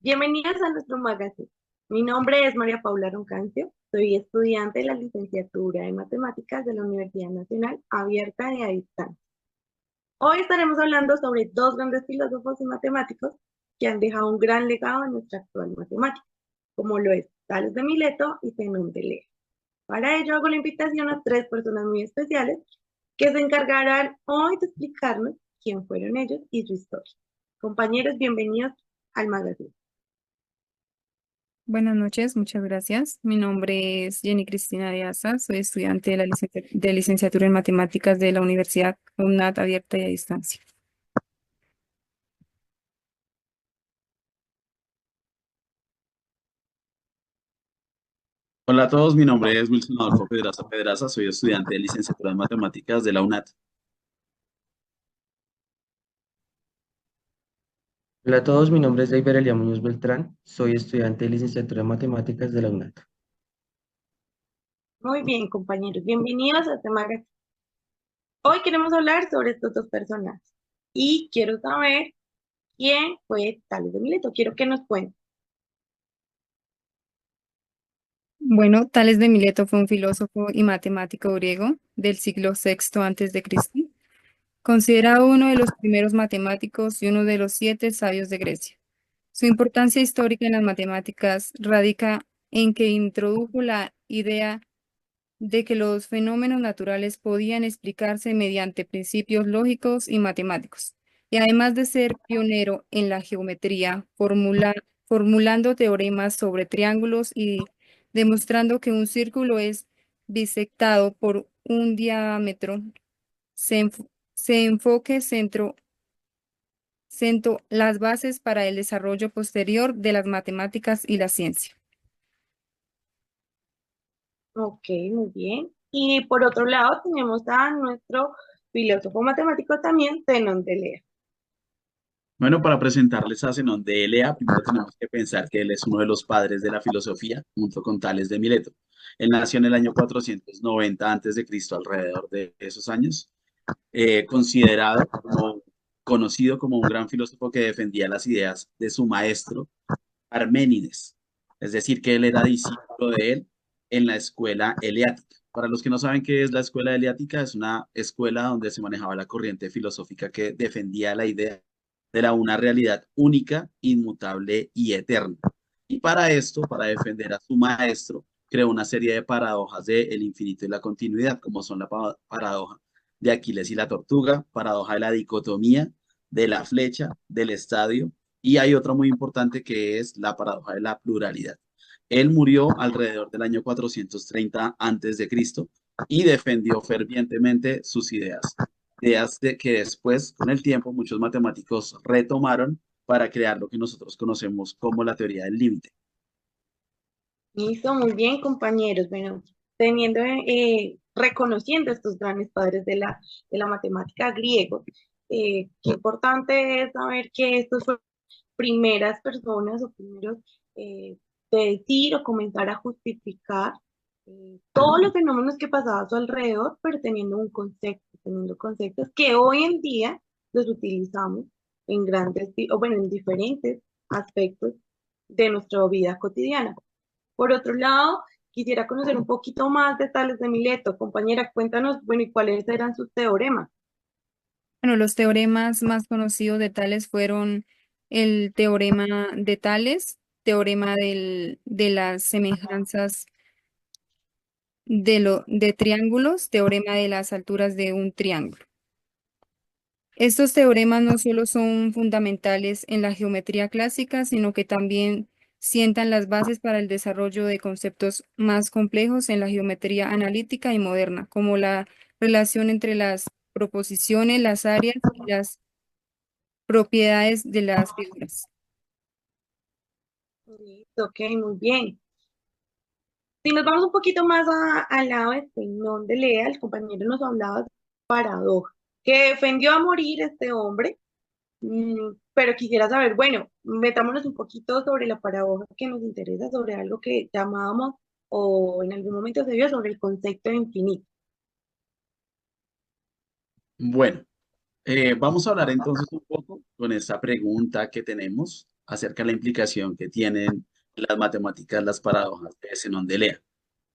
Bienvenidos a nuestro magazine. Mi nombre es María Paula Roncancio, soy estudiante de la licenciatura en Matemáticas de la Universidad Nacional Abierta y a Distancia. Hoy estaremos hablando sobre dos grandes filósofos y matemáticos que han dejado un gran legado en nuestra actual matemática, como lo es Tales de Mileto y Zenón de Lea. Para ello hago la invitación a tres personas muy especiales que se encargarán hoy de explicarnos quién fueron ellos y su historia. Compañeros, bienvenidos al magazine. Buenas noches, muchas gracias. Mi nombre es Jenny Cristina de Asa, soy estudiante de la de licenciatura en matemáticas de la Universidad UNAT abierta y a distancia. Hola a todos, mi nombre es Wilson Adolfo Pedraza Pedraza, soy estudiante de licenciatura en matemáticas de la UNAT. Hola a todos, mi nombre es David Elia Muñoz Beltrán, soy estudiante de licenciatura en matemáticas de la UNAT. Muy bien, compañeros, bienvenidos a este magazine. Hoy queremos hablar sobre estos dos personajes y quiero saber quién fue Tales de Mileto. Quiero que nos cuenten. Bueno, Tales de Mileto fue un filósofo y matemático griego del siglo VI antes de Cristo, considerado uno de los primeros matemáticos y uno de los 7 sabios de Grecia. Su importancia histórica en las matemáticas radica en que introdujo la idea de que los fenómenos naturales podían explicarse mediante principios lógicos y matemáticos. Y además de ser pionero en la geometría, formulando teoremas sobre triángulos y demostrando que un círculo es bisectado por un diámetro, se enfoque sentó las bases para el desarrollo posterior de las matemáticas y la ciencia. Ok, muy bien. Y por otro lado tenemos a nuestro filósofo matemático también, Zenón de Lea. Bueno, para presentarles a Zenón de Elea, primero tenemos que pensar que él es uno de los padres de la filosofía, junto con Tales de Mileto. Él nació en el año 490 antes de Cristo, alrededor de esos años, considerado como conocido como un gran filósofo que defendía las ideas de su maestro Parménides, es decir, que él era discípulo de él en la escuela eleática. Para los que no saben qué es la escuela eleática, es una escuela donde se manejaba la corriente filosófica que defendía la idea de una realidad única, inmutable y eterna. Y para esto, para defender a su maestro, creó una serie de paradojas del infinito y la continuidad, como son la paradoja de Aquiles y la tortuga, paradoja de la dicotomía, de la flecha, del estadio, y hay otra muy importante que es la paradoja de la pluralidad. Él murió alrededor del año 430 antes de Cristo y defendió fervientemente sus ideas. Ideas de que después, con el tiempo, muchos matemáticos retomaron para crear lo que nosotros conocemos como la teoría del límite. Listo, muy bien, compañeros. Bueno, reconociendo estos grandes padres de la matemática griegos, qué importante es saber que estos fueron primeras personas o primeros eh, de decir o comenzar a justificar todos los fenómenos que pasaban a su alrededor, pero teniendo un concepto, teniendo conceptos que hoy en día los utilizamos en o bueno, en diferentes aspectos de nuestra vida cotidiana. Por otro lado, quisiera conocer un poquito más de Tales de Mileto. Compañera, cuéntanos, bueno, ¿y cuáles eran sus teoremas? Bueno, los teoremas más conocidos de Tales fueron el teorema de Tales, teorema de las semejanzas de triángulos, teorema de las alturas de un triángulo. Estos teoremas no solo son fundamentales en la geometría clásica, sino que también sientan las bases para el desarrollo de conceptos más complejos en la geometría analítica y moderna, como la relación entre las proposiciones, las áreas y las propiedades de las figuras. Listo, ok, muy bien. Si nos vamos un poquito más al lado de Zenón de Lea, el compañero nos hablaba de paradoja, que defendió a morir este hombre, pero quisiera saber, bueno, metámonos un poquito sobre la paradoja que nos interesa, sobre algo que llamábamos o en algún momento se vio sobre el concepto de infinito. Bueno, vamos a hablar entonces un poco con esta pregunta que tenemos acerca de la implicación que tienen en las matemáticas las paradojas de Zenón de Elea.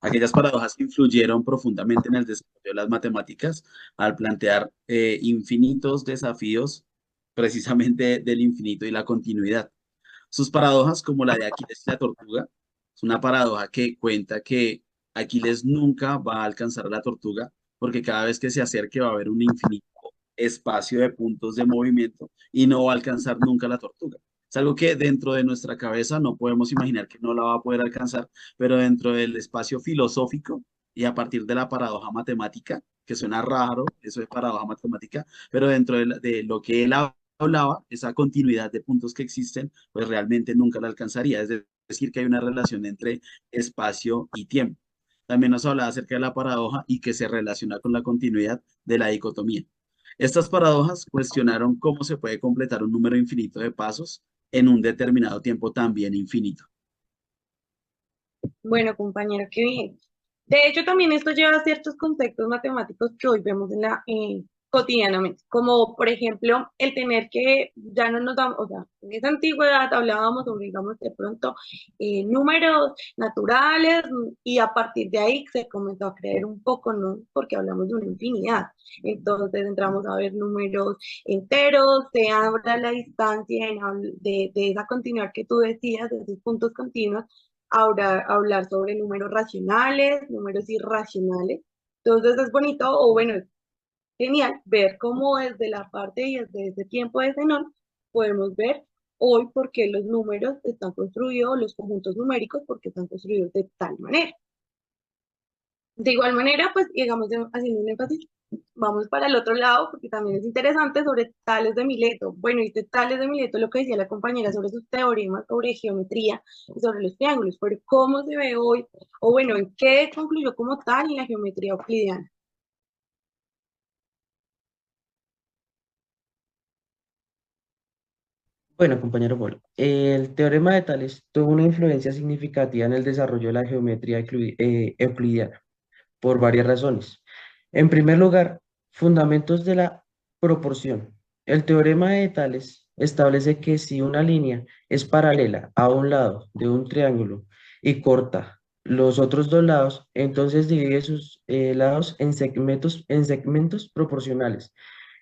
Aquellas paradojas que influyeron profundamente en el desarrollo de las matemáticas al plantear infinitos desafíos precisamente del infinito y la continuidad. Sus paradojas, como la de Aquiles y la tortuga, es una paradoja que cuenta que Aquiles nunca va a alcanzar a la tortuga porque cada vez que se acerque va a haber un infinito espacio de puntos de movimiento y no va a alcanzar nunca la tortuga. Es algo que dentro de nuestra cabeza no podemos imaginar que no la va a poder alcanzar, pero dentro del espacio filosófico y a partir de la paradoja matemática, que suena raro, eso es paradoja matemática, pero dentro de lo que él hablaba, esa continuidad de puntos que existen, pues realmente nunca la alcanzaría. Es decir, que hay una relación entre espacio y tiempo. También nos hablaba acerca de la paradoja y que se relaciona con la continuidad de la dicotomía. Estas paradojas cuestionaron cómo se puede completar un número infinito de pasos en un determinado tiempo también infinito. Bueno, compañero, qué bien. De hecho, también esto lleva a ciertos conceptos matemáticos que hoy vemos cotidianamente, como por ejemplo el tener que, ya no nos damos, o sea, en esa antigüedad hablábamos sobre, digamos, de pronto números naturales y a partir de ahí se comenzó a creer un poco, ¿no? Porque hablamos de una infinidad. Entonces entramos a ver números enteros, se habla la distancia de esa continuidad que tú decías, de esos puntos continuos ahora hablar sobre números racionales, números irracionales. Entonces es bonito, o bueno, es genial ver cómo desde la parte y desde ese tiempo de Zenón podemos ver hoy por qué los números están construidos, los conjuntos numéricos, porque están construidos de tal manera. De igual manera, pues, digamos, haciendo un énfasis, vamos para el otro lado, porque también es interesante sobre Tales de Mileto. Bueno, y de Tales de Mileto, lo que decía la compañera sobre sus teoremas sobre geometría y sobre los triángulos, pero cómo se ve hoy, o bueno, en qué concluyó como tal en la geometría euclidiana. Bueno, compañero Paul, el teorema de Tales tuvo una influencia significativa en el desarrollo de la geometría euclidiana por varias razones. En primer lugar, fundamentos de la proporción. El teorema de Tales establece que si una línea es paralela a un lado de un triángulo y corta los otros dos lados, entonces divide sus lados en segmentos proporcionales.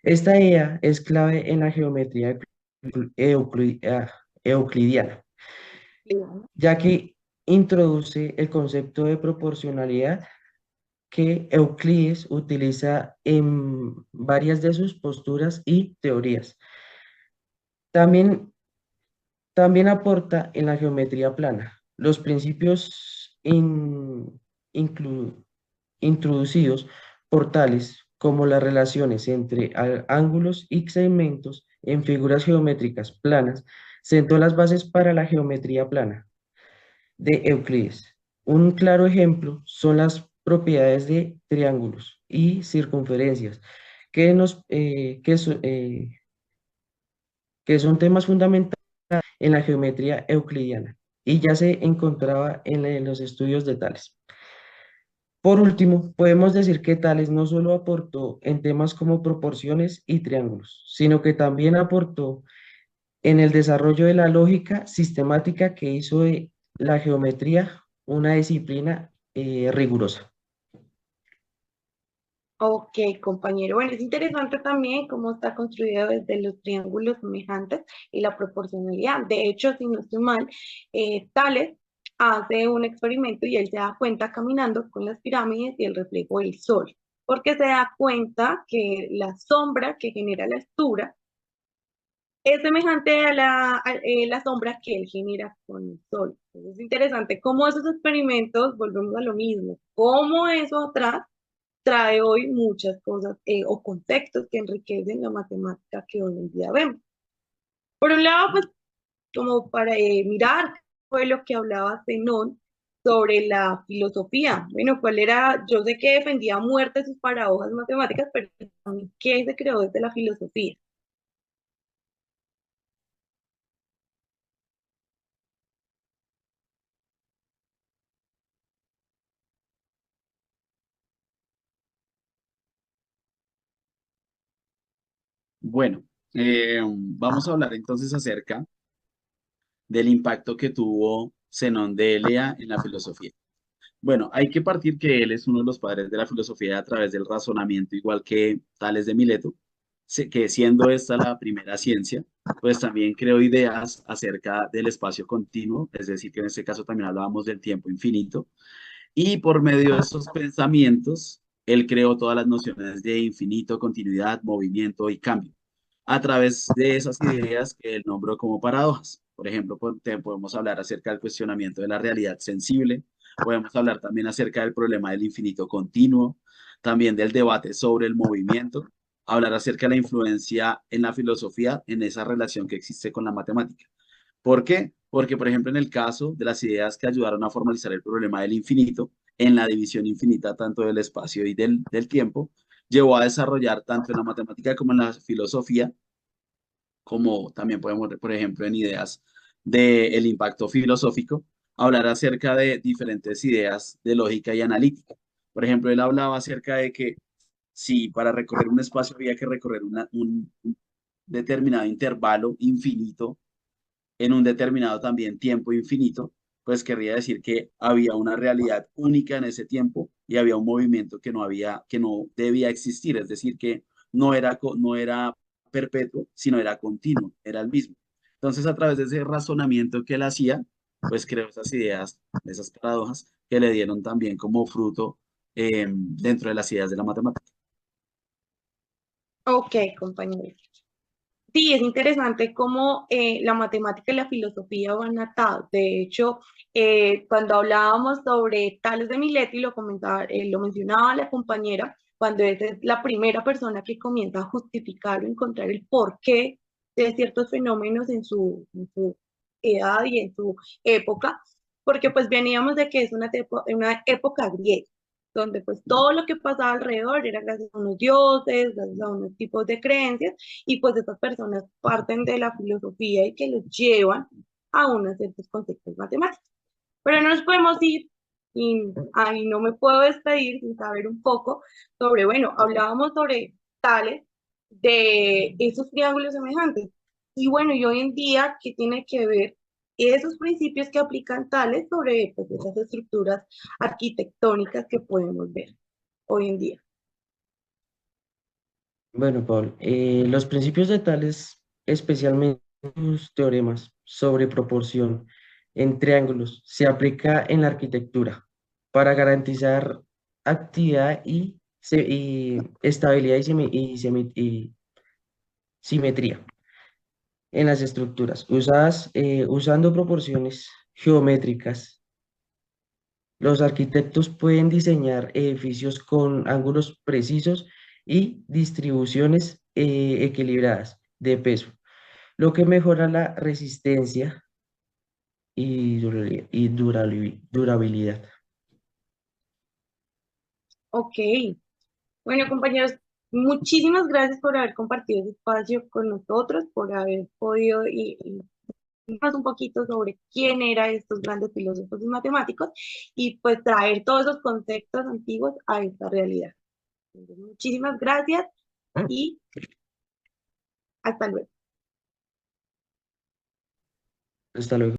Esta idea es clave en la geometría euclidiana, ya que introduce el concepto de proporcionalidad que Euclides utiliza en varias de sus posturas y teorías. También, también aporta en la geometría plana los principios inclu- introducidos por tales como las relaciones entre ángulos y segmentos en figuras geométricas planas, sentó las bases para la geometría plana de Euclides. Un claro ejemplo son las propiedades de triángulos y circunferencias, que son temas fundamentales en la geometría euclidiana y ya se encontraba en los estudios de Tales. Por último, podemos decir que Tales no solo aportó en temas como proporciones y triángulos, sino que también aportó en el desarrollo de la lógica sistemática que hizo de la geometría una disciplina rigurosa. Ok, compañero. Bueno, es interesante también cómo está construido desde los triángulos semejantes y la proporcionalidad. De hecho, si no estoy mal, Tales hace un experimento y él se da cuenta caminando con las pirámides y el reflejo del sol, porque se da cuenta que la sombra que genera la altura es semejante a la sombra que él genera con el sol. Entonces, es interesante cómo esos experimentos, volvemos a lo mismo, cómo eso atrás trae hoy muchas cosas o conceptos que enriquecen la matemática que hoy en día vemos. Por un lado, pues como para mirar fue lo que hablaba Zenón sobre la filosofía. Bueno, cuál era, yo sé que defendía a muerte sus paradojas matemáticas, pero también qué se creó desde la filosofía. Bueno, vamos a hablar entonces acerca del impacto que tuvo Zenón de Elea en la filosofía. Bueno, hay que partir que él es uno de los padres de la filosofía a través del razonamiento, igual que Tales de Mileto, que siendo esta la primera ciencia, pues también creó ideas acerca del espacio continuo, es decir, que en este caso también hablábamos del tiempo infinito, y por medio de estos pensamientos, él creó todas las nociones de infinito, continuidad, movimiento y cambio, a través de esas ideas que él nombró como paradojas. Por ejemplo, podemos hablar acerca del cuestionamiento de la realidad sensible, podemos hablar también acerca del problema del infinito continuo, también del debate sobre el movimiento, hablar acerca de la influencia en la filosofía, en esa relación que existe con la matemática. ¿Por qué? Porque, por ejemplo, en el caso de las ideas que ayudaron a formalizar el problema del infinito, en la división infinita tanto del espacio y del tiempo, llevó a desarrollar tanto en la matemática como en la filosofía, como también podemos ver, por ejemplo, en ideas del impacto filosófico, hablar acerca de diferentes ideas de lógica y analítica. Por ejemplo, él hablaba acerca de que si para recorrer un espacio había que recorrer un determinado intervalo infinito, en un determinado también tiempo infinito, pues querría decir que había una realidad única en ese tiempo y había un movimiento que no debía existir, es decir, que no era perpetuo, sino era continuo, era el mismo. Entonces, a través de ese razonamiento que él hacía, pues creó esas ideas, esas paradojas que le dieron también como fruto dentro de las ideas de la matemática. Ok, compañero. Sí, es interesante cómo la matemática y la filosofía van atados. De hecho, cuando hablábamos sobre Tales de Mileto, y lo comentaba, lo mencionaba la compañera, cuando es la primera persona que comienza a justificar o encontrar el porqué de ciertos fenómenos en su edad y en su época, porque pues veníamos de que es una época griega, donde pues todo lo que pasaba alrededor era gracias a unos dioses, gracias a unos tipos de creencias, y pues estas personas parten de la filosofía y que los llevan a unos ciertos conceptos matemáticos. Pero no nos podemos ir y ahí no me puedo despedir sin saber un poco sobre, bueno, hablábamos sobre Tales de esos triángulos semejantes. Y bueno, y hoy en día, ¿qué tiene que ver esos principios que aplican Tales sobre pues, esas estructuras arquitectónicas que podemos ver hoy en día? Bueno, Paul, los principios de Tales, especialmente sus teoremas sobre proporción en triángulos, se aplica en la arquitectura para garantizar actividad y estabilidad y simetría en las estructuras, usando proporciones geométricas. Los arquitectos pueden diseñar edificios con ángulos precisos y distribuciones equilibradas de peso, lo que mejora la resistencia y durabilidad. Ok, bueno, compañeros, muchísimas gracias por haber compartido ese espacio con nosotros, por haber podido más un poquito sobre quién eran estos grandes filósofos y matemáticos y pues traer todos esos conceptos antiguos a esta realidad. Entonces, muchísimas gracias y hasta luego. Hasta luego.